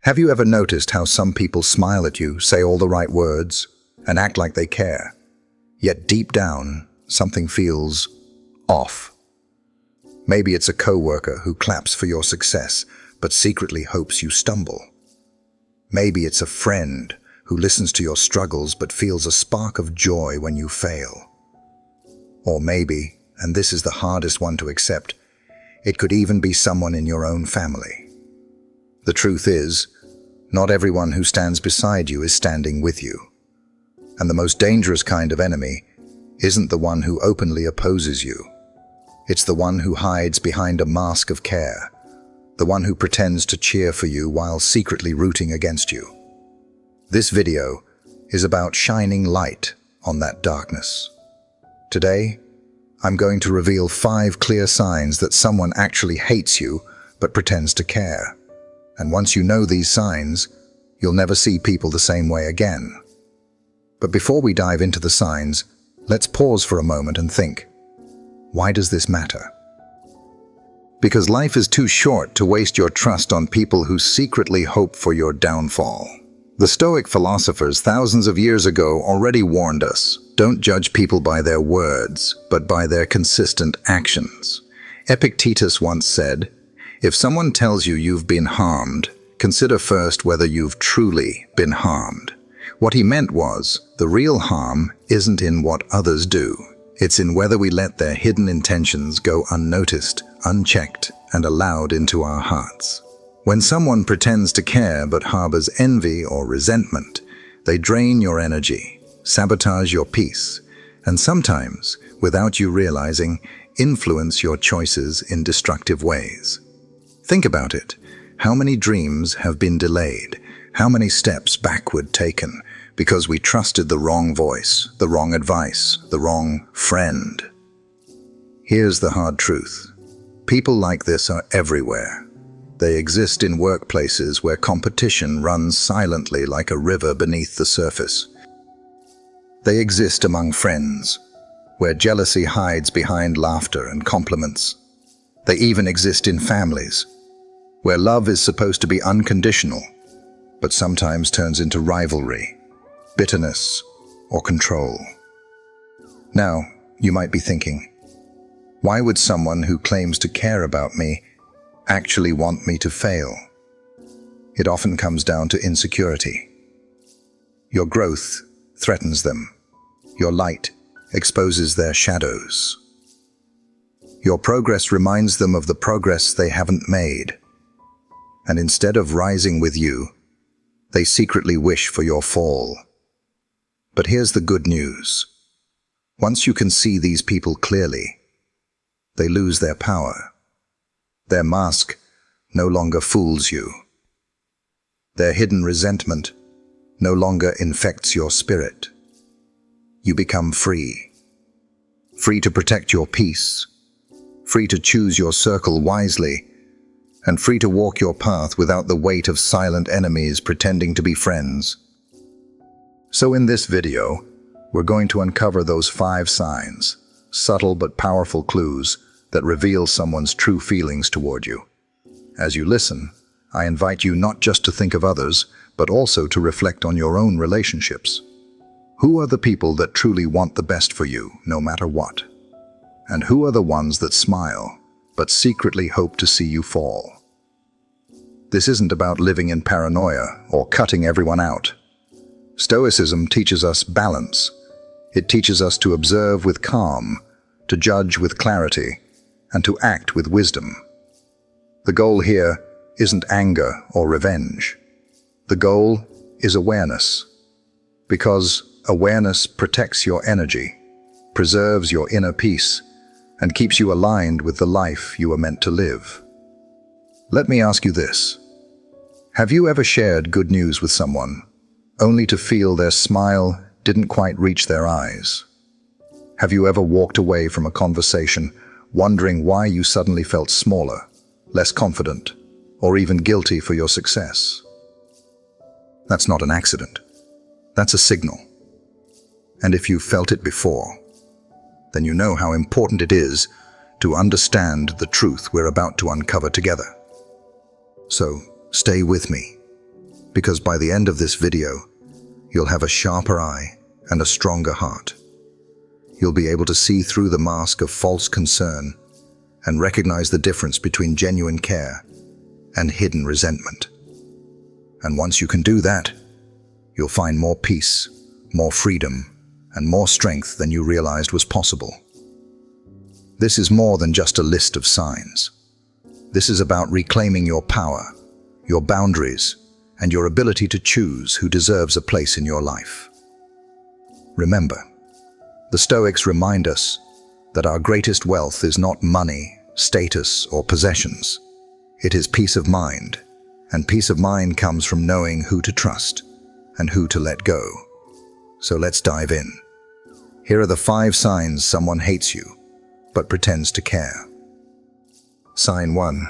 Have you ever noticed how some people smile at you, say all the right words, and act like they care? Yet deep down, something feels off. Maybe it's a coworker who claps for your success, but secretly hopes you stumble. Maybe it's a friend who listens to your struggles but feels a spark of joy when you fail. Or maybe, and this is the hardest one to accept, it could even be someone in your own family. The truth is, not everyone who stands beside you is standing with you. And the most dangerous kind of enemy isn't the one who openly opposes you. It's the one who hides behind a mask of care, the one who pretends to cheer for you while secretly rooting against you. This video is about shining light on that darkness. Today, I'm going to reveal 5 clear signs that someone actually hates you but pretends to care. And once you know these signs, you'll never see people the same way again. But before we dive into the signs, let's pause for a moment and think, why does this matter? Because life is too short to waste your trust on people who secretly hope for your downfall. The Stoic philosophers thousands of years ago already warned us, don't judge people by their words, but by their consistent actions. Epictetus once said, if someone tells you you've been harmed, consider first whether you've truly been harmed. What he meant was, the real harm isn't in what others do. It's in whether we let their hidden intentions go unnoticed, unchecked, and allowed into our hearts. When someone pretends to care but harbors envy or resentment, they drain your energy, sabotage your peace, and sometimes, without you realizing, influence your choices in destructive ways. Think about it. How many dreams have been delayed? How many steps backward taken because we trusted the wrong voice, the wrong advice, the wrong friend? Here's the hard truth. People like this are everywhere. They exist in workplaces where competition runs silently like a river beneath the surface. They exist among friends, where jealousy hides behind laughter and compliments. They even exist in families, where love is supposed to be unconditional, but sometimes turns into rivalry, bitterness, or control. Now, you might be thinking, why would someone who claims to care about me actually want me to fail? It often comes down to insecurity. Your growth threatens them. Your light exposes their shadows. Your progress reminds them of the progress they haven't made. And instead of rising with you, they secretly wish for your fall. But here's the good news. Once you can see these people clearly, they lose their power. Their mask no longer fools you. Their hidden resentment no longer infects your spirit. You become free. Free to protect your peace. Free to choose your circle wisely. And free to walk your path without the weight of silent enemies pretending to be friends. So in this video, we're going to uncover those 5 signs, subtle but powerful clues that reveal someone's true feelings toward you. As you listen, I invite you not just to think of others, but also to reflect on your own relationships. Who are the people that truly want the best for you, no matter what? And who are the ones that smile, but secretly hope to see you fall? This isn't about living in paranoia or cutting everyone out. Stoicism teaches us balance. It teaches us to observe with calm, to judge with clarity, and to act with wisdom. The goal here isn't anger or revenge. The goal is awareness, because awareness protects your energy, preserves your inner peace, and keeps you aligned with the life you are meant to live. Let me ask you this. Have you ever shared good news with someone, only to feel their smile didn't quite reach their eyes? Have you ever walked away from a conversation wondering why you suddenly felt smaller, less confident, or even guilty for your success? That's not an accident. That's a signal. And if you've felt it before, then you know how important it is to understand the truth we're about to uncover together. So, stay with me, because by the end of this video, you'll have a sharper eye and a stronger heart. You'll be able to see through the mask of false concern and recognize the difference between genuine care and hidden resentment. And once you can do that, you'll find more peace, more freedom, and more strength than you realized was possible. This is more than just a list of signs. This is about reclaiming your power, your boundaries, and your ability to choose who deserves a place in your life. Remember, the Stoics remind us that our greatest wealth is not money, status, or possessions. It is peace of mind, and peace of mind comes from knowing who to trust and who to let go. So let's dive in. Here are the 5 signs someone hates you, but pretends to care. Sign 1.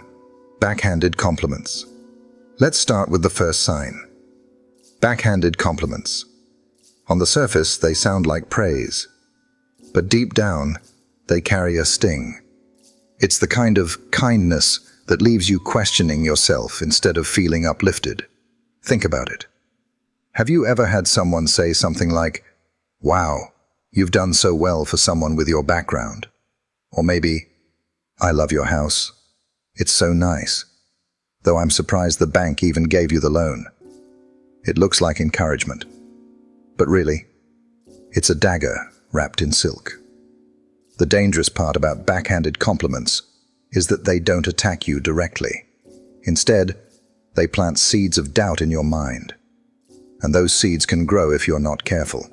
Backhanded compliments. Let's start with the first sign. Backhanded compliments. On the surface, they sound like praise, but deep down, they carry a sting. It's the kind of kindness that leaves you questioning yourself instead of feeling uplifted. Think about it. Have you ever had someone say something like, "Wow, you've done so well for someone with your background"? Or maybe, "I love your house. It's so nice. Though I'm surprised the bank even gave you the loan." It looks like encouragement. But really, it's a dagger wrapped in silk. The dangerous part about backhanded compliments is that they don't attack you directly. Instead, they plant seeds of doubt in your mind. And those seeds can grow if you're not careful.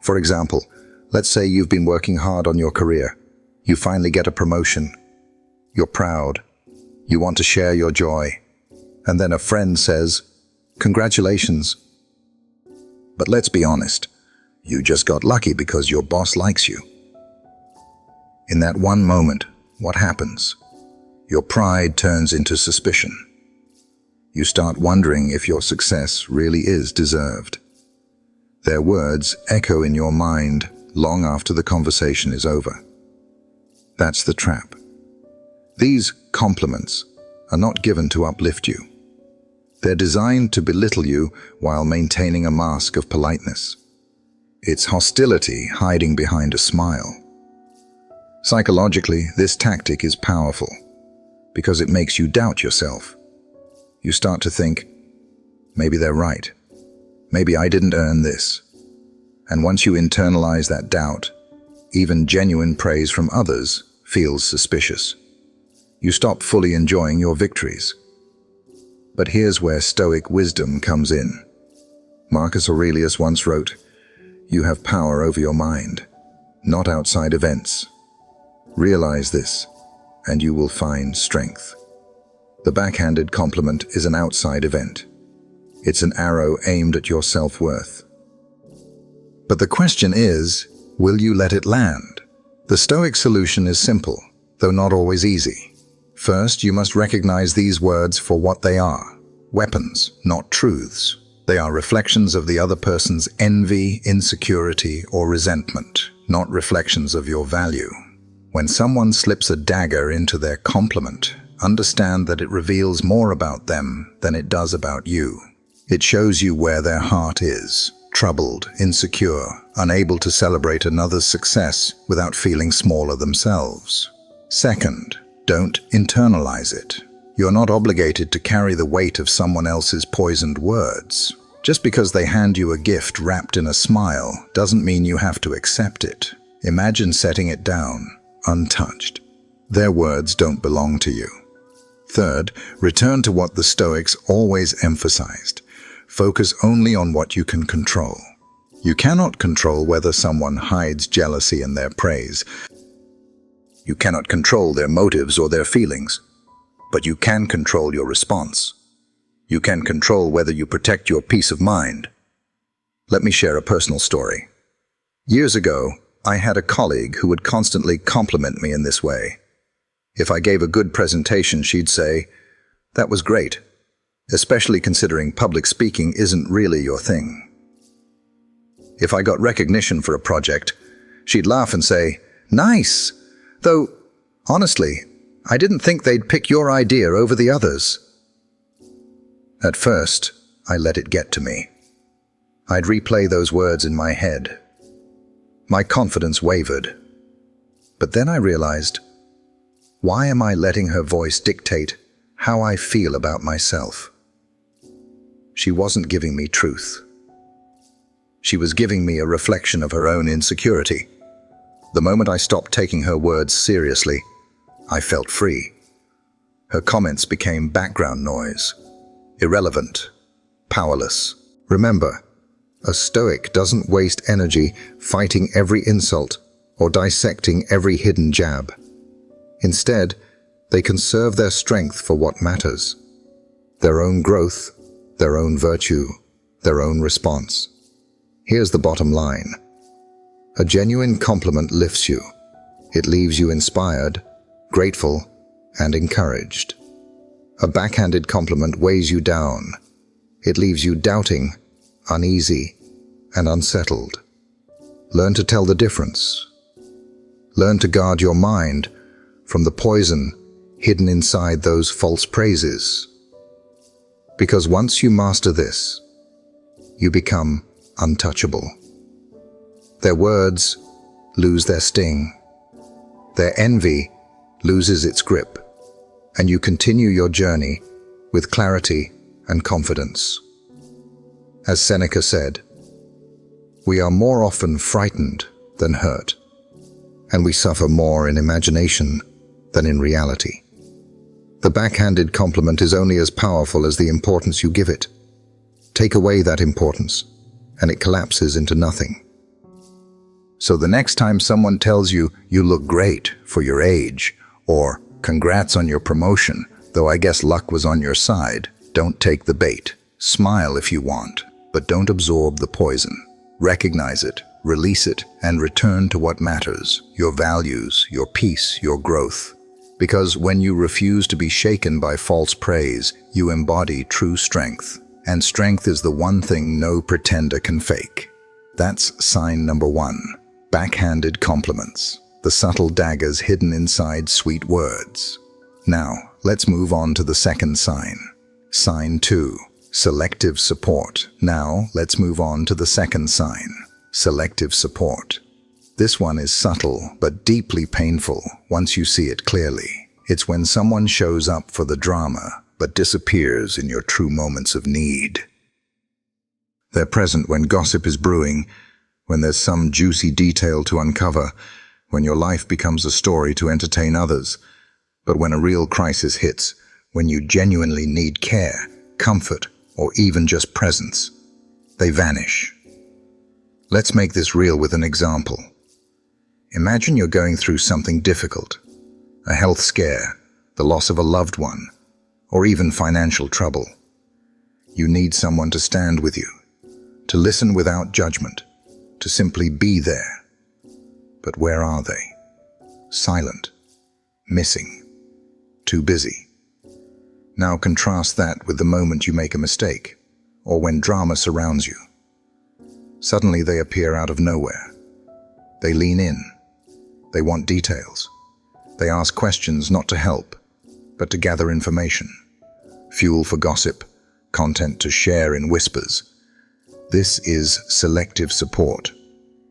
For example, let's say you've been working hard on your career. You finally get a promotion. You're proud. You want to share your joy. And then a friend says, "Congratulations." But let's be honest, you just got lucky because your boss likes you. In that one moment, what happens? Your pride turns into suspicion. You start wondering if your success really is deserved. Their words echo in your mind long after the conversation is over. That's the trap. These compliments are not given to uplift you. They're designed to belittle you while maintaining a mask of politeness. It's hostility hiding behind a smile. Psychologically, this tactic is powerful because it makes you doubt yourself. You start to think, maybe they're right. Maybe I didn't earn this. And once you internalize that doubt, even genuine praise from others feels suspicious. You stop fully enjoying your victories. But here's where Stoic wisdom comes in. Marcus Aurelius once wrote, "You have power over your mind, not outside events. Realize this, and you will find strength." The backhanded compliment is an outside event. It's an arrow aimed at your self-worth. But the question is, will you let it land? The Stoic solution is simple, though not always easy. First, you must recognize these words for what they are: weapons, not truths. They are reflections of the other person's envy, insecurity, or resentment, not reflections of your value. When someone slips a dagger into their compliment, understand that it reveals more about them than it does about you. It shows you where their heart is, troubled, insecure, unable to celebrate another's success without feeling smaller themselves. Second, don't internalize it. You're not obligated to carry the weight of someone else's poisoned words. Just because they hand you a gift wrapped in a smile doesn't mean you have to accept it. Imagine setting it down, untouched. Their words don't belong to you. Third, return to what the Stoics always emphasized. Focus only on what you can control. You cannot control whether someone hides jealousy in their praise. You cannot control their motives or their feelings, but you can control your response. You can control whether you protect your peace of mind. Let me share a personal story. Years ago, I had a colleague who would constantly compliment me in this way. If I gave a good presentation, she'd say, "That was great," especially considering public speaking isn't really your thing. If I got recognition for a project, she'd laugh and say, "Nice, though, honestly, I didn't think they'd pick your idea over the others." At first, I let it get to me. I'd replay those words in my head. My confidence wavered. But then I realized, why am I letting her voice dictate how I feel about myself? She wasn't giving me truth. She was giving me a reflection of her own insecurity. The moment I stopped taking her words seriously, I felt free. Her comments became background noise, irrelevant, powerless. Remember, a Stoic doesn't waste energy fighting every insult or dissecting every hidden jab. Instead, they conserve their strength for what matters: their own growth, their own virtue, their own response. Here's the bottom line. A genuine compliment lifts you. It leaves you inspired, grateful, and encouraged. A backhanded compliment weighs you down. It leaves you doubting, uneasy, and unsettled. Learn to tell the difference. Learn to guard your mind from the poison hidden inside those false praises. Because once you master this, you become untouchable. Their words lose their sting. Their envy loses its grip, and you continue your journey with clarity and confidence. As Seneca said, "We are more often frightened than hurt, and we suffer more in imagination than in reality." The backhanded compliment is only as powerful as the importance you give it. Take away that importance, and it collapses into nothing. So the next time someone tells you, "You look great for your age," or "Congrats on your promotion, though I guess luck was on your side," don't take the bait. Smile if you want, but don't absorb the poison. Recognize it, release it, and return to what matters: your values, your peace, your growth. Because when you refuse to be shaken by false praise, you embody true strength. And strength is the one thing no pretender can fake. That's sign number 1. Backhanded compliments. The subtle daggers hidden inside sweet words. Now, let's move on to the second sign. Sign 2. Selective support. Now, let's move on to the second sign. Selective support. This one is subtle, but deeply painful once you see it clearly. It's when someone shows up for the drama, but disappears in your true moments of need. They're present when gossip is brewing, when there's some juicy detail to uncover, when your life becomes a story to entertain others. But when a real crisis hits, when you genuinely need care, comfort, or even just presence, they vanish. Let's make this real with an example. Imagine you're going through something difficult, a health scare, the loss of a loved one, or even financial trouble. You need someone to stand with you, to listen without judgment, to simply be there. But where are they? Silent, missing, too busy. Now contrast that with the moment you make a mistake, or when drama surrounds you. Suddenly they appear out of nowhere. They lean in. They want details. They ask questions not to help, but to gather information. Fuel for gossip, content to share in whispers. This is selective support.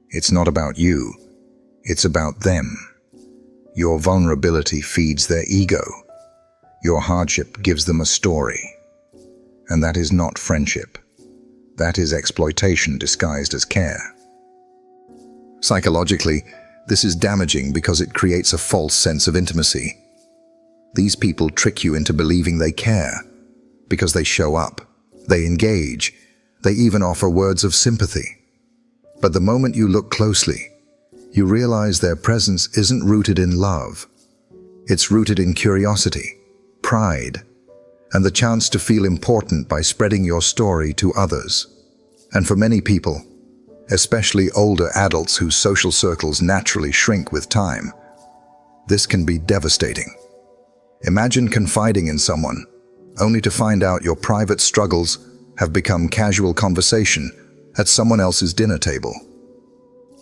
It's not about you. It's about them. Your vulnerability feeds their ego. Your hardship gives them a story. And that is not friendship. That is exploitation disguised as care. Psychologically, this is damaging because it creates a false sense of intimacy. These people trick you into believing they care because they show up, they engage, they even offer words of sympathy. But the moment you look closely, you realize their presence isn't rooted in love. It's rooted in curiosity, pride, and the chance to feel important by spreading your story to others. And for many people, especially older adults whose social circles naturally shrink with time, this can be devastating. Imagine confiding in someone, only to find out your private struggles have become casual conversation at someone else's dinner table.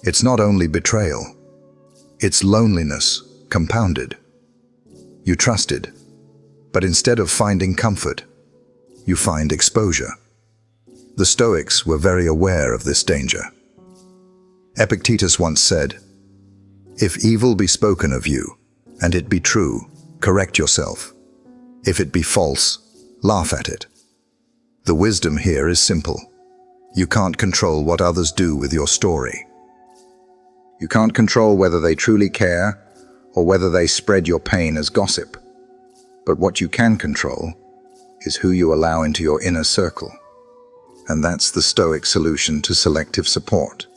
It's not only betrayal, it's loneliness compounded. You trusted, but instead of finding comfort, you find exposure. The Stoics were very aware of this danger. Epictetus once said, "If evil be spoken of you, and it be true, correct yourself. If it be false, laugh at it." The wisdom here is simple. You can't control what others do with your story. You can't control whether they truly care or whether they spread your pain as gossip. But what you can control is who you allow into your inner circle. And that's the Stoic solution to selective support.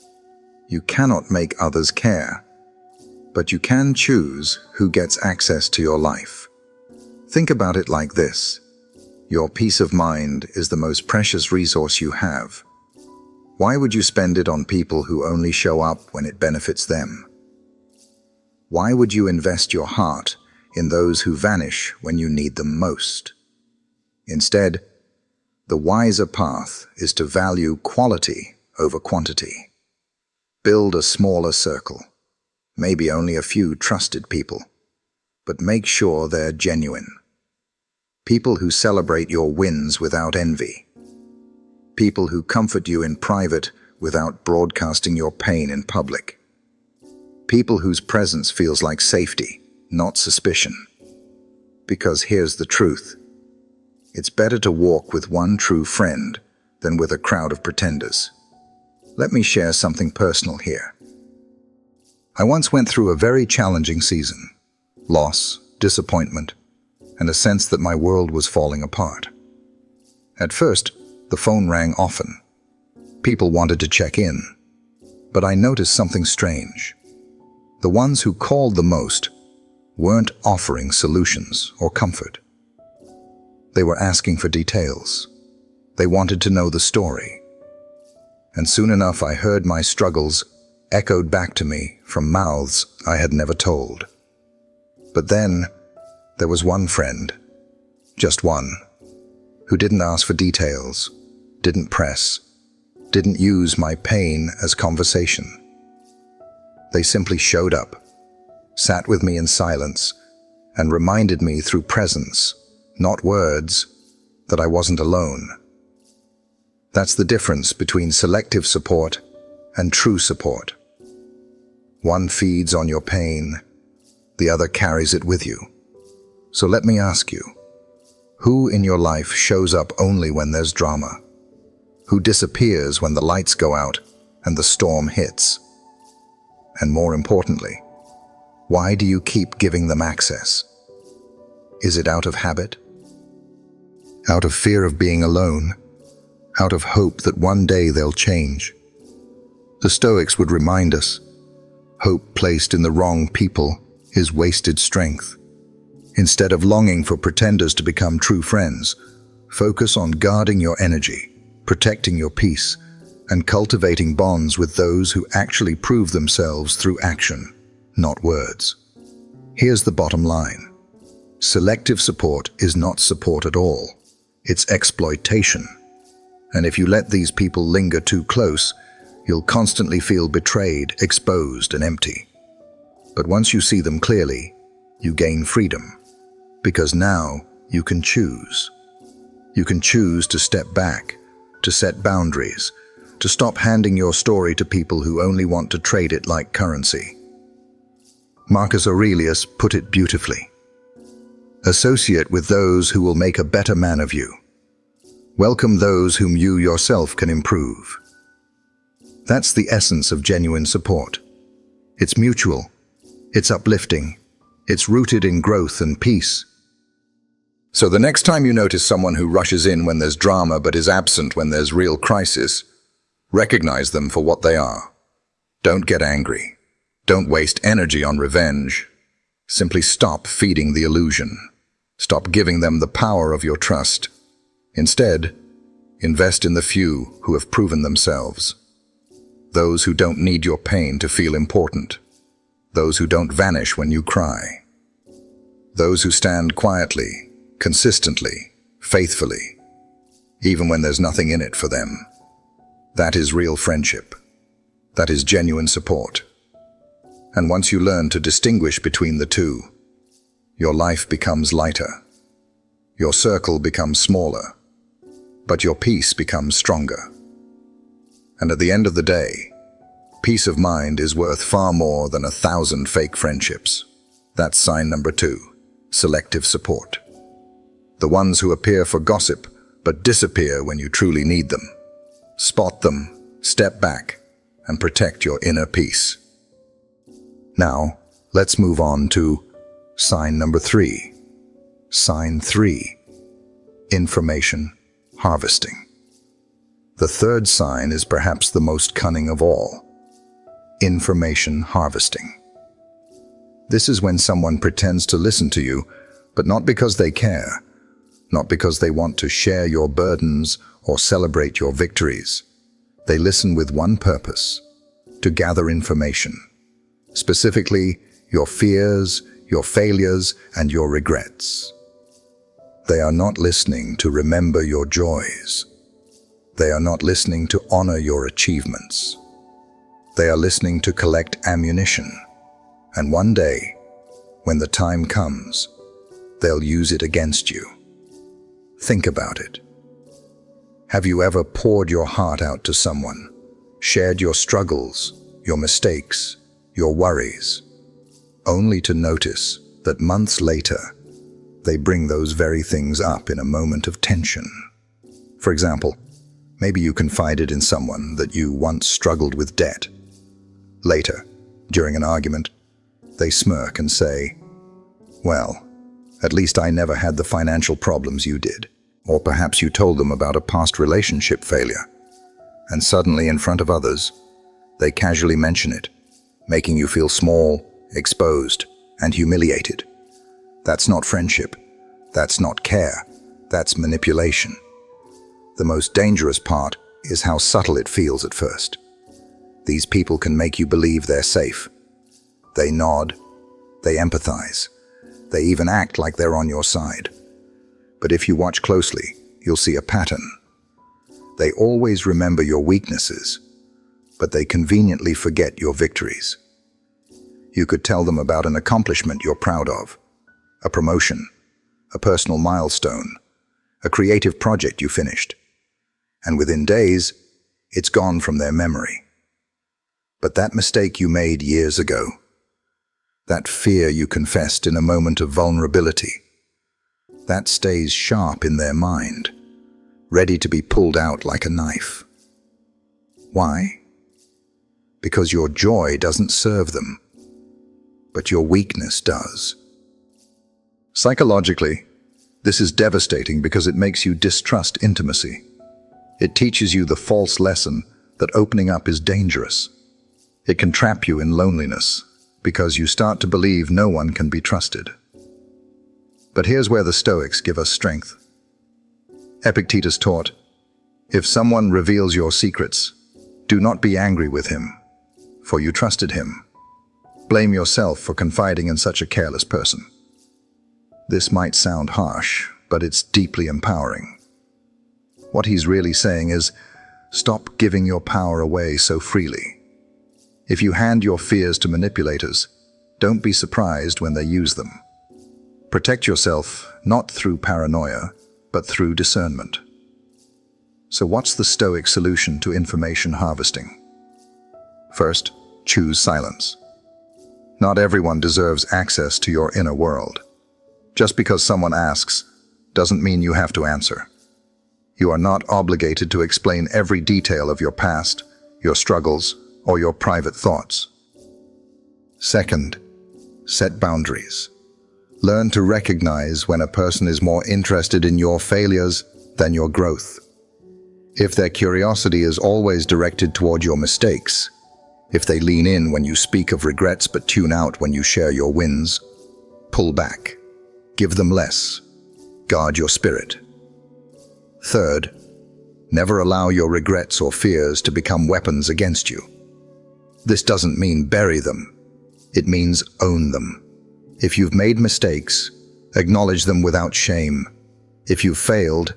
You cannot make others care, but you can choose who gets access to your life. Think about it like this. Your peace of mind is the most precious resource you have. Why would you spend it on people who only show up when it benefits them? Why would you invest your heart in those who vanish when you need them most? Instead, the wiser path is to value quality over quantity. Build a smaller circle, maybe only a few trusted people, but make sure they're genuine. People who celebrate your wins without envy. People who comfort you in private without broadcasting your pain in public. People whose presence feels like safety, not suspicion. Because here's the truth. It's better to walk with one true friend than with a crowd of pretenders. Let me share something personal here. I once went through a very challenging season. Loss, disappointment, and a sense that my world was falling apart. At first, the phone rang often. People wanted to check in. But I noticed something strange. The ones who called the most weren't offering solutions or comfort. They were asking for details. They wanted to know the story. And soon enough I heard my struggles echoed back to me from mouths I had never told. But then there was one friend, just one, who didn't ask for details, didn't press, didn't use my pain as conversation. They simply showed up, sat with me in silence, and reminded me through presence, not words, that I wasn't alone. That's the difference between selective support and true support. One feeds on your pain, the other carries it with you. So let me ask you, who in your life shows up only when there's drama? Who disappears when the lights go out and the storm hits? And more importantly, why do you keep giving them access? Is it out of habit? Out of fear of being alone? Out of hope that one day they'll change? The Stoics would remind us, hope placed in the wrong people is wasted strength. Instead of longing for pretenders to become true friends, focus on guarding your energy, protecting your peace, and cultivating bonds with those who actually prove themselves through action, not words. Here's the bottom line. Selective support is not support at all. It's exploitation. And if you let these people linger too close, you'll constantly feel betrayed, exposed, and empty. But once you see them clearly, you gain freedom. Because now you can choose. You can choose to step back, to set boundaries, to stop handing your story to people who only want to trade it like currency. Marcus Aurelius put it beautifully. Associate with those who will make a better man of you. Welcome those whom you yourself can improve. That's the essence of genuine support. It's mutual. It's uplifting. It's rooted in growth and peace. So the next time you notice someone who rushes in when there's drama but is absent when there's real crisis, recognize them for what they are. Don't get angry. Don't waste energy on revenge. Simply stop feeding the illusion. Stop giving them the power of your trust. Instead, invest in the few who have proven themselves. Those who don't need your pain to feel important. Those who don't vanish when you cry. Those who stand quietly, consistently, faithfully, even when there's nothing in it for them. That is real friendship. That is genuine support. And once you learn to distinguish between the two, your life becomes lighter. Your circle becomes smaller, but your peace becomes stronger. And at the end of the day, peace of mind is worth far more than 1,000 fake friendships. That's sign number 2, selective support. The ones who appear for gossip but disappear when you truly need them. Spot them, step back, and protect your inner peace. Now, let's move on to sign number 3. Sign 3, information harvesting. The third sign is perhaps the most cunning of all. Information harvesting. This is when someone pretends to listen to you, but not because they care, not because they want to share your burdens or celebrate your victories. They listen with one purpose: to gather information, specifically your fears, your failures, and your regrets. They are not listening to remember your joys. They are not listening to honor your achievements. They are listening to collect ammunition. And one day, when the time comes, they'll use it against you. Think about it. Have you ever poured your heart out to someone, shared your struggles, your mistakes, your worries, only to notice that months later, they bring those very things up in a moment of tension? For example, maybe you confided in someone that you once struggled with debt. Later, during an argument, they smirk and say, "Well, at least I never had the financial problems you did." Or perhaps you told them about a past relationship failure, and suddenly in front of others, they casually mention it, making you feel small, exposed, and humiliated. That's not friendship. That's not care. That's manipulation. The most dangerous part is how subtle it feels at first. These people can make you believe they're safe. They nod, they empathize, they even act like they're on your side. But if you watch closely, you'll see a pattern. They always remember your weaknesses, but they conveniently forget your victories. You could tell them about an accomplishment you're proud of, a promotion, a personal milestone, a creative project you finished, and within days, it's gone from their memory. But that mistake you made years ago, that fear you confessed in a moment of vulnerability, that stays sharp in their mind, ready to be pulled out like a knife. Why? Because your joy doesn't serve them, but your weakness does. Psychologically, this is devastating because it makes you distrust intimacy. It teaches you the false lesson that opening up is dangerous. It can trap you in loneliness because you start to believe no one can be trusted. But here's where the Stoics give us strength. Epictetus taught, "If someone reveals your secrets, do not be angry with him, for you trusted him. Blame yourself for confiding in such a careless person." This might sound harsh, but it's deeply empowering. What he's really saying is, stop giving your power away so freely. If you hand your fears to manipulators, don't be surprised when they use them. Protect yourself not through paranoia, but through discernment. So what's the Stoic solution to information harvesting? First, choose silence. Not everyone deserves access to your inner world. Just because someone asks doesn't mean you have to answer. You are not obligated to explain every detail of your past, your struggles, or your private thoughts. Second, set boundaries. Learn to recognize when a person is more interested in your failures than your growth. If their curiosity is always directed toward your mistakes, if they lean in when you speak of regrets but tune out when you share your wins, pull back. Give them less. Guard your spirit. Third, never allow your regrets or fears to become weapons against you. This doesn't mean bury them. It means own them. If you've made mistakes, acknowledge them without shame. If you've failed,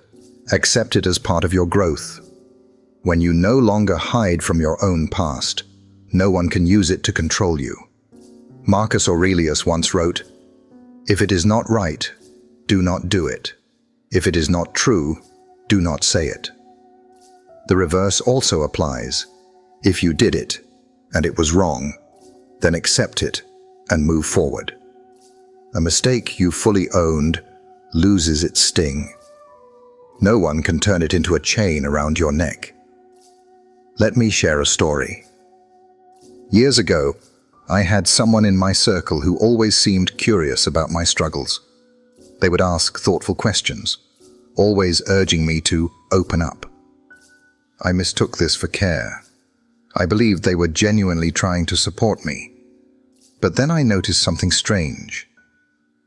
accept it as part of your growth. When you no longer hide from your own past, no one can use it to control you. Marcus Aurelius once wrote, "If it is not right, do not do it. If it is not true, do not say it." The reverse also applies. If you did it, and it was wrong, then accept it and move forward. A mistake you fully owned loses its sting. No one can turn it into a chain around your neck. Let me share a story. Years ago, I had someone in my circle who always seemed curious about my struggles. They would ask thoughtful questions, always urging me to open up. I mistook this for care. I believed they were genuinely trying to support me. But then I noticed something strange.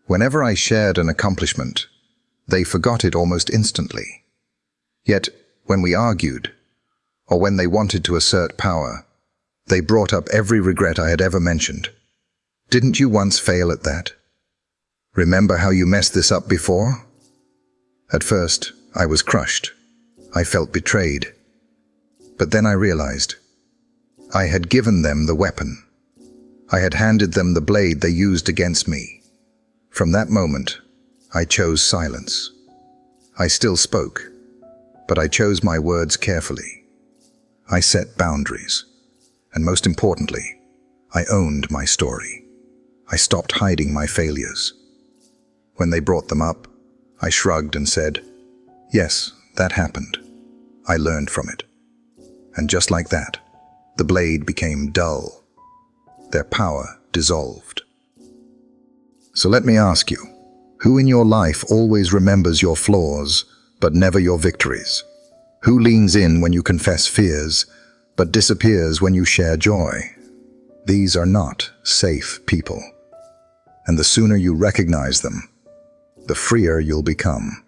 Whenever I shared an accomplishment, they forgot it almost instantly. Yet, when we argued, or when they wanted to assert power, they brought up every regret I had ever mentioned. Didn't you once fail at that? Remember how you messed this up before? At first, I was crushed. I felt betrayed. But then I realized I had given them the weapon. I had handed them the blade they used against me. From that moment, I chose silence. I still spoke, but I chose my words carefully. I set boundaries. And most importantly, I owned my story. I stopped hiding my failures. When they brought them up, I shrugged and said, "Yes, that happened. I learned from it." And just like that, the blade became dull. Their power dissolved. So let me ask you, who in your life always remembers your flaws, but never your victories? Who leans in when you confess fears, but disappears when you share joy? These are not safe people. And the sooner you recognize them, the freer you'll become.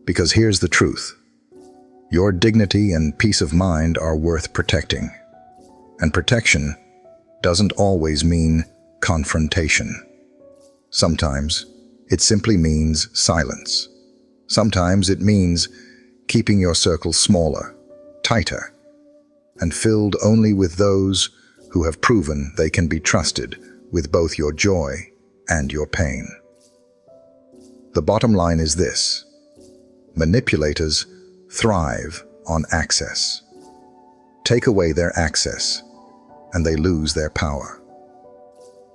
Because here's the truth. Your dignity and peace of mind are worth protecting. And protection doesn't always mean confrontation. Sometimes it simply means silence. Sometimes it means keeping your circle smaller, tighter, and filled only with those who have proven they can be trusted with both your joy and your pain. The bottom line is this: manipulators thrive on access. Take away their access, and they lose their power.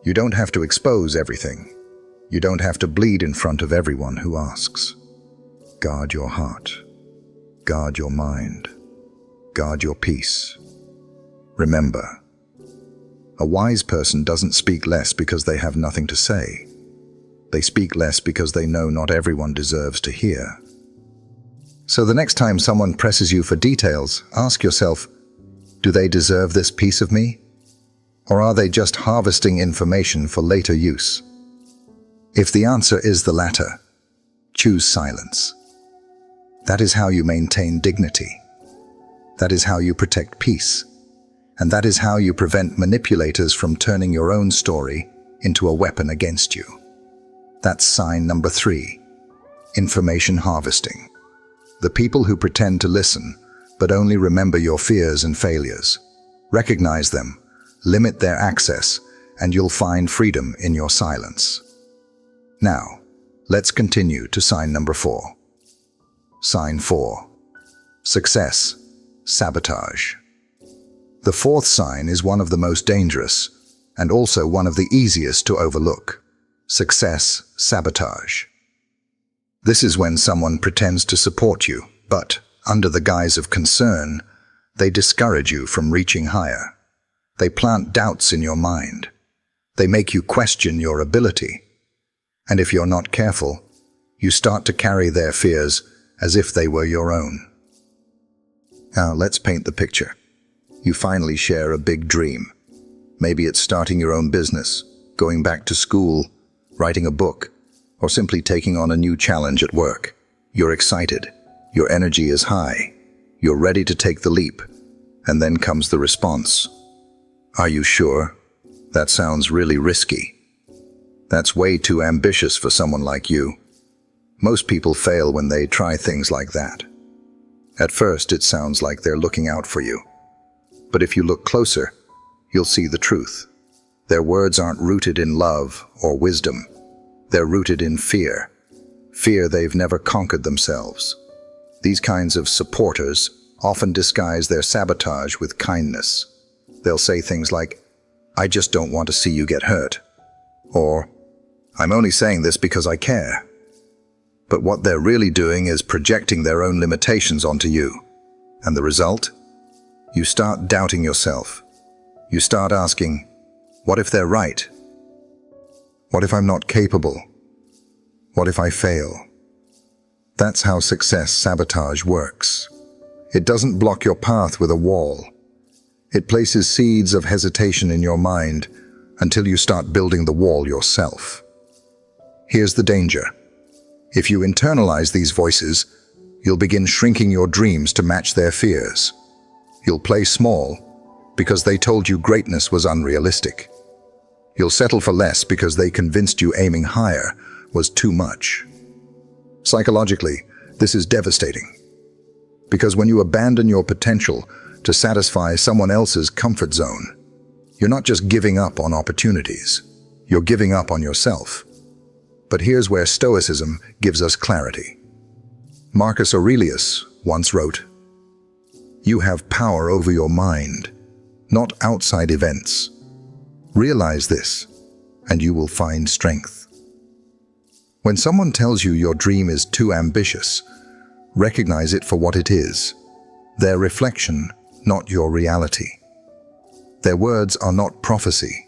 You don't have to expose everything. You don't have to bleed in front of everyone who asks. Guard your heart. Guard your mind. Guard your peace. Remember, a wise person doesn't speak less because they have nothing to say. They speak less because they know not everyone deserves to hear. So the next time someone presses you for details, ask yourself, do they deserve this piece of me? Or are they just harvesting information for later use? If the answer is the latter, choose silence. That is how you maintain dignity. That is how you protect peace. And that is how you prevent manipulators from turning your own story into a weapon against you. That's sign number 3, information harvesting. The people who pretend to listen, but only remember your fears and failures. Recognize them, limit their access, and you'll find freedom in your silence. Now, let's continue to sign number 4. Sign 4. Success, sabotage. The 4th sign is one of the most dangerous, and also one of the easiest to overlook. Success, sabotage. This is when someone pretends to support you, but, under the guise of concern, they discourage you from reaching higher. They plant doubts in your mind. They make you question your ability. And if you're not careful, you start to carry their fears as if they were your own. Now, let's paint the picture. You finally share a big dream. Maybe it's starting your own business, going back to school, writing a book, or simply taking on a new challenge at work. You're excited. Your energy is high. You're ready to take the leap. And then comes the response. Are you sure? That sounds really risky. That's way too ambitious for someone like you. Most people fail when they try things like that. At first, it sounds like they're looking out for you. But if you look closer, you'll see the truth. Their words aren't rooted in love or wisdom. They're rooted in fear. Fear they've never conquered themselves. These kinds of supporters often disguise their sabotage with kindness. They'll say things like, "I just don't want to see you get hurt," or "I'm only saying this because I care." But what they're really doing is projecting their own limitations onto you. And the result? You start doubting yourself. You start asking, what if they're right? What if I'm not capable? What if I fail? That's how success sabotage works. It doesn't block your path with a wall. It places seeds of hesitation in your mind until you start building the wall yourself. Here's the danger. If you internalize these voices, you'll begin shrinking your dreams to match their fears. You'll play small because they told you greatness was unrealistic. You'll settle for less because they convinced you aiming higher was too much. Psychologically, this is devastating. Because when you abandon your potential to satisfy someone else's comfort zone, you're not just giving up on opportunities, you're giving up on yourself. But here's where Stoicism gives us clarity. Marcus Aurelius once wrote, "You have power over your mind, not outside events. Realize this, and you will find strength." When someone tells you your dream is too ambitious, recognize it for what it is, their reflection, not your reality. Their words are not prophecy.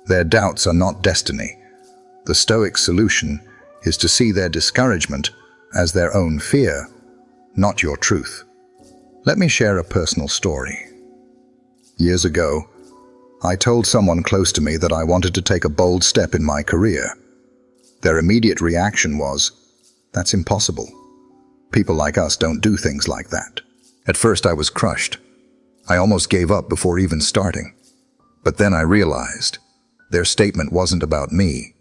Their doubts are not destiny. The Stoic solution is to see their discouragement as their own fear, not your truth. Let me share a personal story. Years ago, I told someone close to me that I wanted to take a bold step in my career. Their immediate reaction was, "That's impossible. People like us don't do things like that." At first I was crushed. I almost gave up before even starting. But then I realized their statement wasn't about me.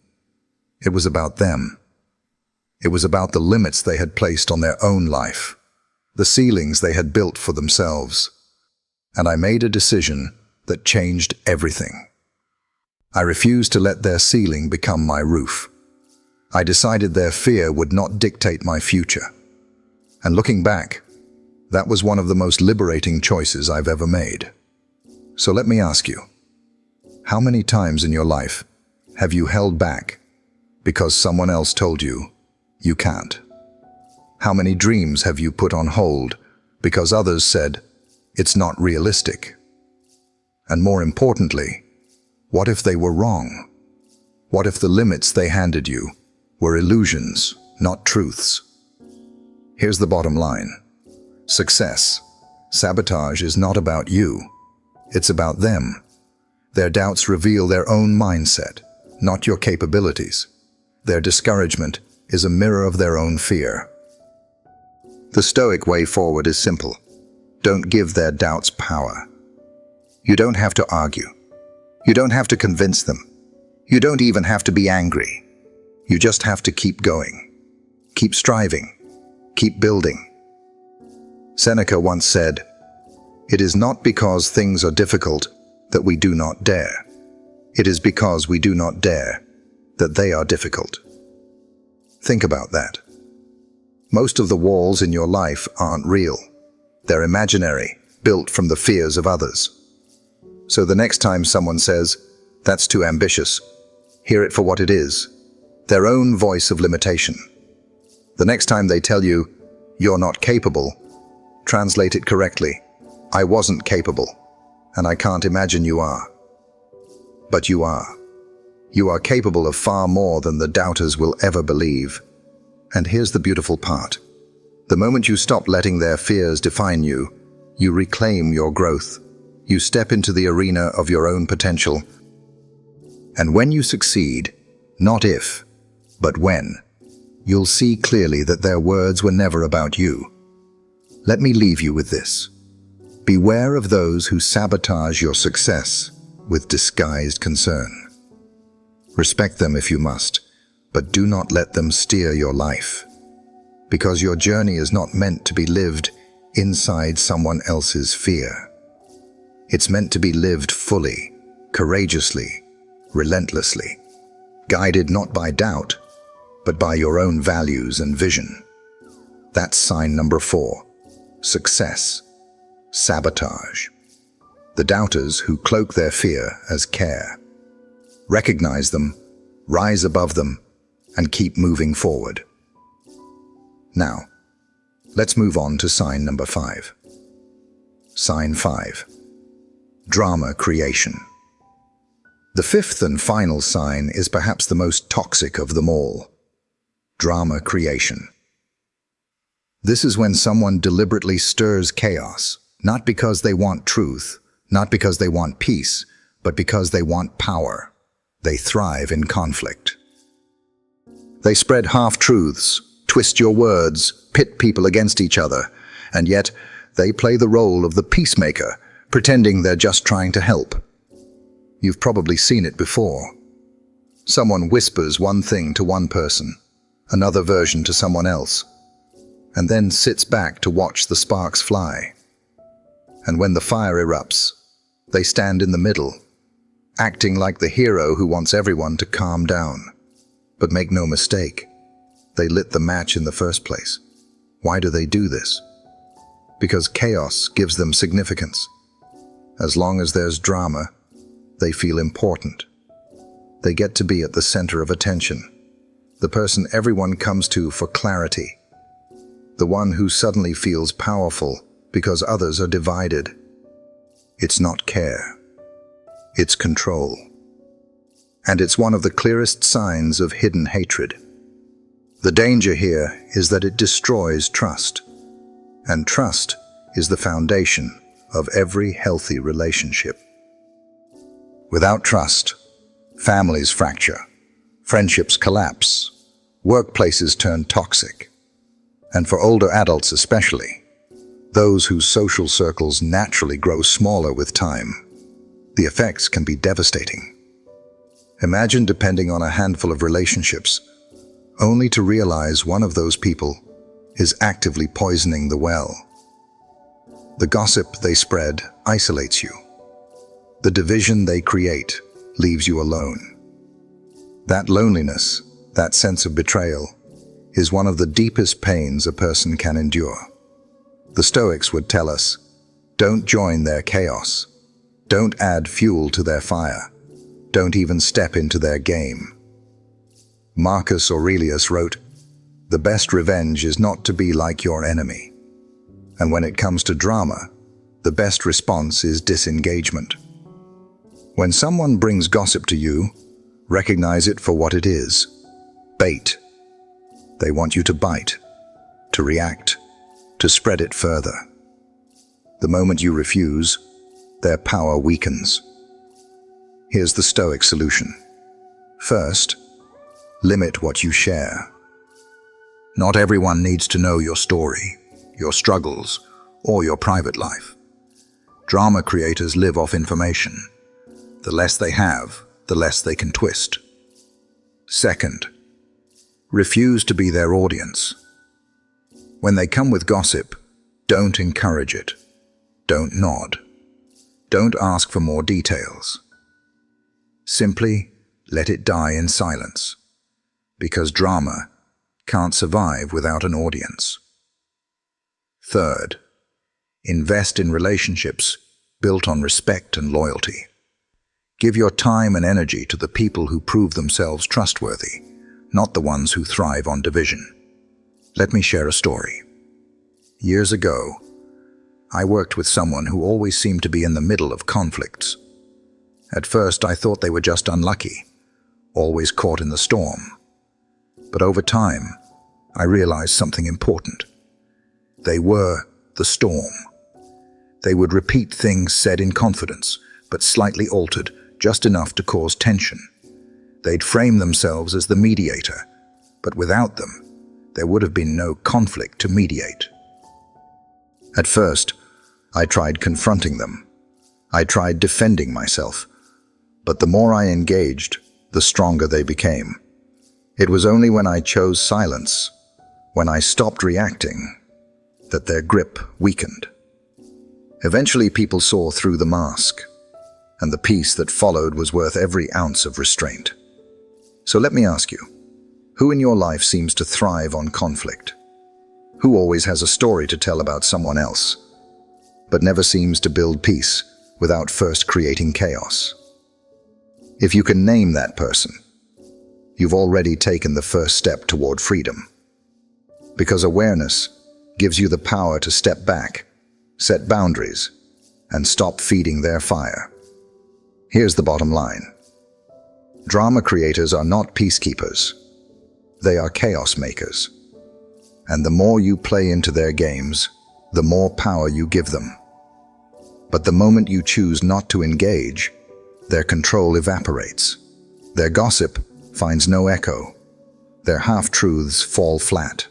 It was about them. It was about the limits they had placed on their own life, the ceilings they had built for themselves. And I made a decision that changed everything. I refused to let their ceiling become my roof. I decided their fear would not dictate my future. And looking back, that was one of the most liberating choices I've ever made. So let me ask you, how many times in your life have you held back because someone else told you you can't? How many dreams have you put on hold because others said it's not realistic? And more importantly, what if they were wrong? What if the limits they handed you were illusions, not truths? Here's the bottom line. Success, sabotage is not about you. It's about them. Their doubts reveal their own mindset, not your capabilities. Their discouragement is a mirror of their own fear. The Stoic way forward is simple. Don't give their doubts power. You don't have to argue. You don't have to convince them. You don't even have to be angry. You just have to keep going. Keep striving. Keep building. Seneca once said, "It is not because things are difficult that we do not dare. It is because we do not dare that they are difficult." Think about that. Most of the walls in your life aren't real. They're imaginary, built from the fears of others. So the next time someone says, "That's too ambitious," hear it for what it is, their own voice of limitation. The next time they tell you, "You're not capable," translate it correctly. "I wasn't capable, and I can't imagine you are." But you are. You are capable of far more than the doubters will ever believe. And here's the beautiful part. The moment you stop letting their fears define you, you reclaim your growth. You step into the arena of your own potential. And when you succeed, not if, but when, you'll see clearly that their words were never about you. Let me leave you with this. Beware of those who sabotage your success with disguised concern. Respect them if you must, but do not let them steer your life. Because your journey is not meant to be lived inside someone else's fear. It's meant to be lived fully, courageously, relentlessly, guided not by doubt, but by your own values and vision. That's sign number 4. success, sabotage. The doubters who cloak their fear as care. Recognize them, rise above them, and keep moving forward. Now, let's move on to sign number 5. Sign 5. Drama creation. The 5th and final sign is perhaps the most toxic of them all. Drama creation. This is when someone deliberately stirs chaos, not because they want truth, not because they want peace, but because they want power. They thrive in conflict. They spread half-truths, twist your words, pit people against each other, and yet they play the role of the peacemaker, pretending they're just trying to help. You've probably seen it before. Someone whispers one thing to one person, another version to someone else, and then sits back to watch the sparks fly. And when the fire erupts, they stand in the middle, acting like the hero who wants everyone to calm down. But make no mistake, they lit the match in the first place. Why do they do this? Because chaos gives them significance. As long as there's drama, they feel important. They get to be at the center of attention, the person everyone comes to for clarity, the one who suddenly feels powerful because others are divided. It's not care. It's control. And it's one of the clearest signs of hidden hatred. The danger here is that it destroys trust. And trust is the foundation of every healthy relationship. Without trust, families fracture, friendships collapse, workplaces turn toxic. And for older adults especially, those whose social circles naturally grow smaller with time, the effects can be devastating. Imagine depending on a handful of relationships, only to realize one of those people is actively poisoning the well. The gossip they spread isolates you. The division they create leaves you alone. That loneliness, that sense of betrayal, is one of the deepest pains a person can endure. The Stoics would tell us, don't join their chaos. Don't add fuel to their fire. Don't even step into their game. Marcus Aurelius wrote, "The best revenge is not to be like your enemy." And when it comes to drama, the best response is disengagement. When someone brings gossip to you, recognize it for what it is: bait. They want you to bite, to react, to spread it further. The moment you refuse, their power weakens. Here's the Stoic solution. First, limit what you share. Not everyone needs to know your story, your struggles, or your private life. Drama creators live off information. The less they have, the less they can twist. Second, refuse to be their audience. When they come with gossip, don't encourage it. Don't nod. Don't ask for more details. Simply let it die in silence, because drama can't survive without an audience. Third, invest in relationships built on respect and loyalty. Give your time and energy to the people who prove themselves trustworthy, not the ones who thrive on division. Let me share a story. Years ago, I worked with someone who always seemed to be in the middle of conflicts. At first, I thought they were just unlucky, always caught in the storm. But over time, I realized something important. They were the storm. They would repeat things said in confidence, but slightly altered, just enough to cause tension. They'd frame themselves as the mediator, but without them, there would have been no conflict to mediate. At first, I tried confronting them. I tried defending myself. But the more I engaged, the stronger they became. It was only when I chose silence, when I stopped reacting, that their grip weakened. Eventually, people saw through the mask, and the peace that followed was worth every ounce of restraint. So let me ask you, who in your life seems to thrive on conflict? Who always has a story to tell about someone else, but never seems to build peace without first creating chaos? If you can name that person, you've already taken the first step toward freedom. Because awareness gives you the power to step back, set boundaries, and stop feeding their fire. Here's the bottom line. Drama creators are not peacekeepers. They are chaos makers. And the more you play into their games, the more power you give them. But the moment you choose not to engage, their control evaporates. Their gossip finds no echo. Their half-truths fall flat.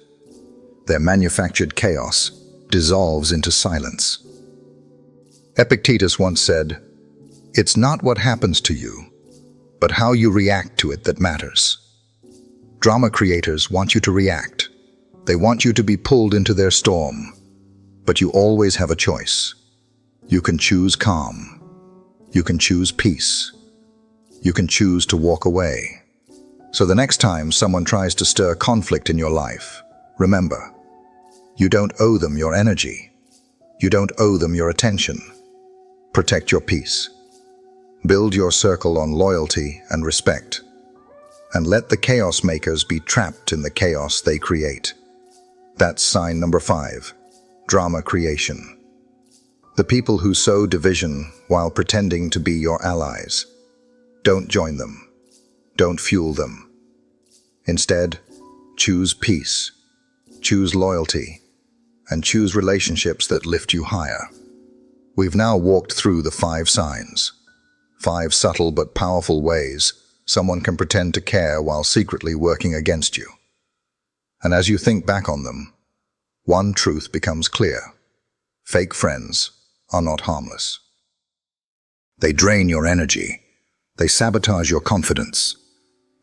Their manufactured chaos dissolves into silence. Epictetus once said, "It's not what happens to you, but how you react to it that matters." Drama creators want you to react. They want you to be pulled into their storm. But you always have a choice. You can choose calm. You can choose peace. You can choose to walk away. So the next time someone tries to stir conflict in your life, remember, you don't owe them your energy. You don't owe them your attention. Protect your peace. Build your circle on loyalty and respect. And let the chaos makers be trapped in the chaos they create. That's sign number 5, drama creation. The people who sow division while pretending to be your allies. Don't join them. Don't fuel them. Instead, choose peace, choose loyalty, and choose relationships that lift you higher. We've now walked through the 5 signs, 5 subtle but powerful ways someone can pretend to care while secretly working against you. And as you think back on them, one truth becomes clear. Fake friends are not harmless. They drain your energy, they sabotage your confidence,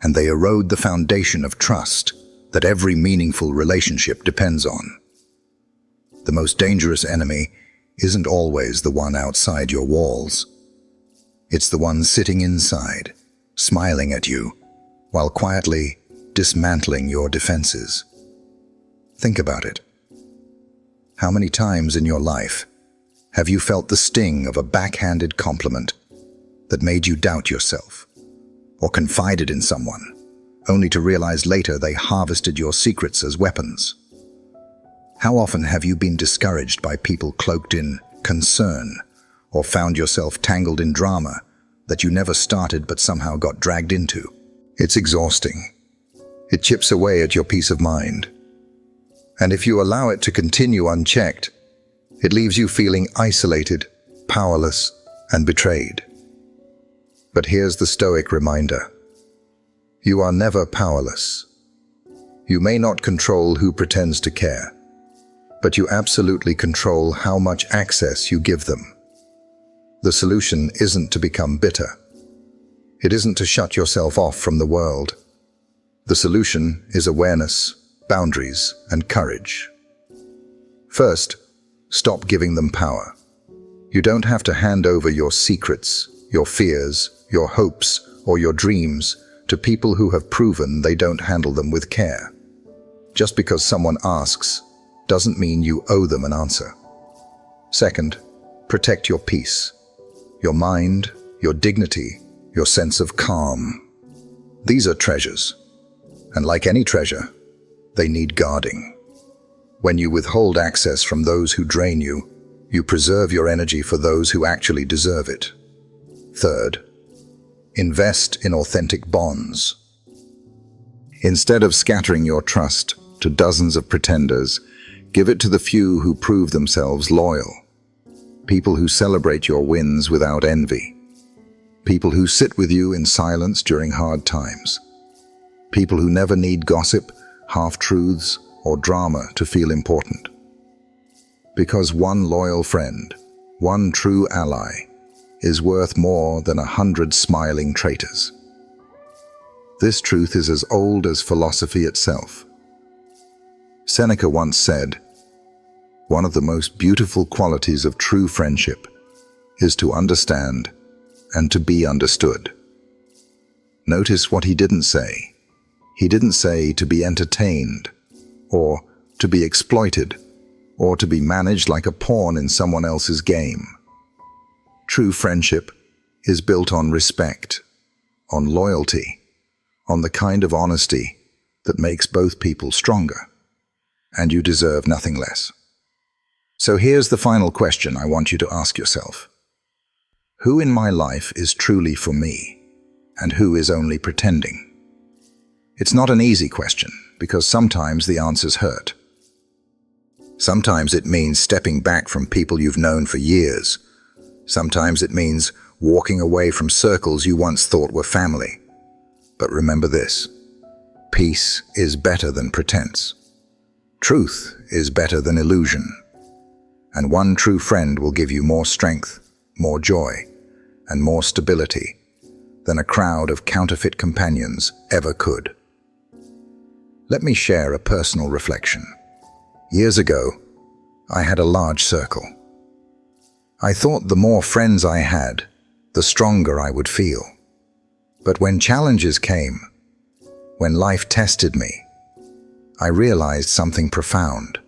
and they erode the foundation of trust that every meaningful relationship depends on. The most dangerous enemy isn't always the one outside your walls. It's the one sitting inside, smiling at you, while quietly dismantling your defenses. Think about it. How many times in your life have you felt the sting of a backhanded compliment that made you doubt yourself, or confided in someone, only to realize later they harvested your secrets as weapons? How often have you been discouraged by people cloaked in concern, or found yourself tangled in drama that you never started but somehow got dragged into? It's exhausting. It chips away at your peace of mind. And if you allow it to continue unchecked, it leaves you feeling isolated, powerless, and betrayed. But here's the Stoic reminder. You are never powerless. You may not control who pretends to care, but you absolutely control how much access you give them. The solution isn't to become bitter. It isn't to shut yourself off from the world. The solution is awareness, boundaries, and courage. First, stop giving them power. You don't have to hand over your secrets, your fears, your hopes, or your dreams to people who have proven they don't handle them with care. Just because someone asks doesn't mean you owe them an answer. Second, protect your peace, your mind, your dignity, your sense of calm. These are treasures, and like any treasure, they need guarding. When you withhold access from those who drain you, you preserve your energy for those who actually deserve it. Third, invest in authentic bonds. Instead of scattering your trust to dozens of pretenders, give it to the few who prove themselves loyal. People who celebrate your wins without envy. People who sit with you in silence during hard times. People who never need gossip, half-truths, or drama to feel important. Because one loyal friend, one true ally, is worth more than 100 smiling traitors. This truth is as old as philosophy itself. Seneca once said, "One of the most beautiful qualities of true friendship is to understand and to be understood." Notice what he didn't say. He didn't say to be entertained or to be exploited, or to be managed like a pawn in someone else's game. True friendship is built on respect, on loyalty, on the kind of honesty that makes both people stronger, and you deserve nothing less. So here's the final question I want you to ask yourself. Who in my life is truly for me, and who is only pretending? It's not an easy question, because sometimes the answers hurt. Sometimes it means stepping back from people you've known for years. Sometimes it means walking away from circles you once thought were family. But remember this: peace is better than pretense. Truth is better than illusion. And one true friend will give you more strength, more joy, and more stability than a crowd of counterfeit companions ever could. Let me share a personal reflection. Years ago, I had a large circle. I thought the more friends I had, the stronger I would feel. But when challenges came, when life tested me, I realized something profound.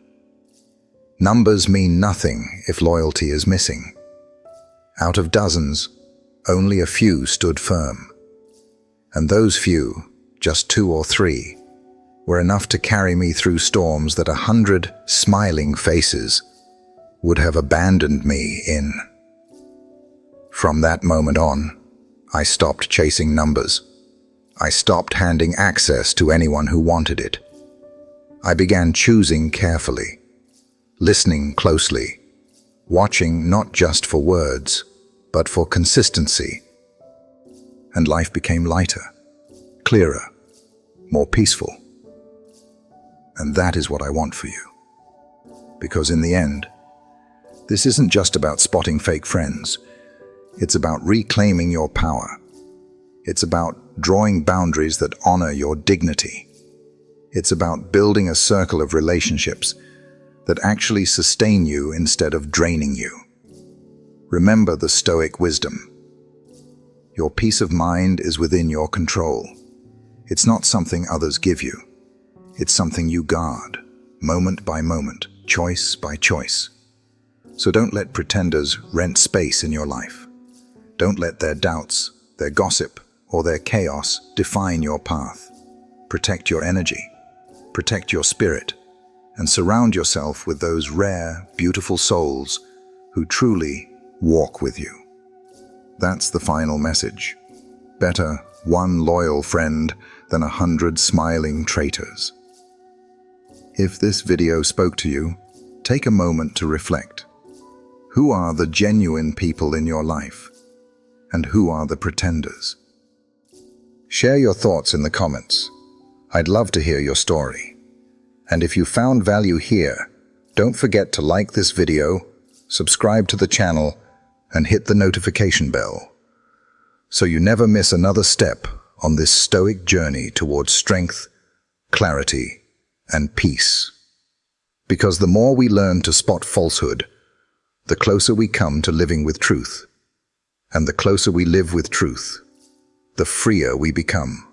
Numbers mean nothing if loyalty is missing. Out of dozens, only a few stood firm. And those few, just 2 or 3, were enough to carry me through storms that 100 smiling faces would have abandoned me in. From that moment on, I stopped chasing numbers. I stopped handing access to anyone who wanted it. I began choosing carefully, listening closely, watching not just for words, but for consistency. And life became lighter, clearer, more peaceful. And that is what I want for you. Because in the end, this isn't just about spotting fake friends. It's about reclaiming your power. It's about drawing boundaries that honor your dignity. It's about building a circle of relationships that actually sustain you instead of draining you. Remember the Stoic wisdom. Your peace of mind is within your control. It's not something others give you. It's something you guard, moment by moment, choice by choice. So don't let pretenders rent space in your life. Don't let their doubts, their gossip, or their chaos define your path. Protect your energy, protect your spirit, and surround yourself with those rare, beautiful souls who truly walk with you. That's the final message. Better one loyal friend than 100 smiling traitors. If this video spoke to you, take a moment to reflect. Who are the genuine people in your life? And who are the pretenders? Share your thoughts in the comments. I'd love to hear your story. And if you found value here, don't forget to like this video, subscribe to the channel, and hit the notification bell, so you never miss another step on this stoic journey towards strength, clarity, and peace. Because the more we learn to spot falsehood, the closer we come to living with truth. And the closer we live with truth, the freer we become.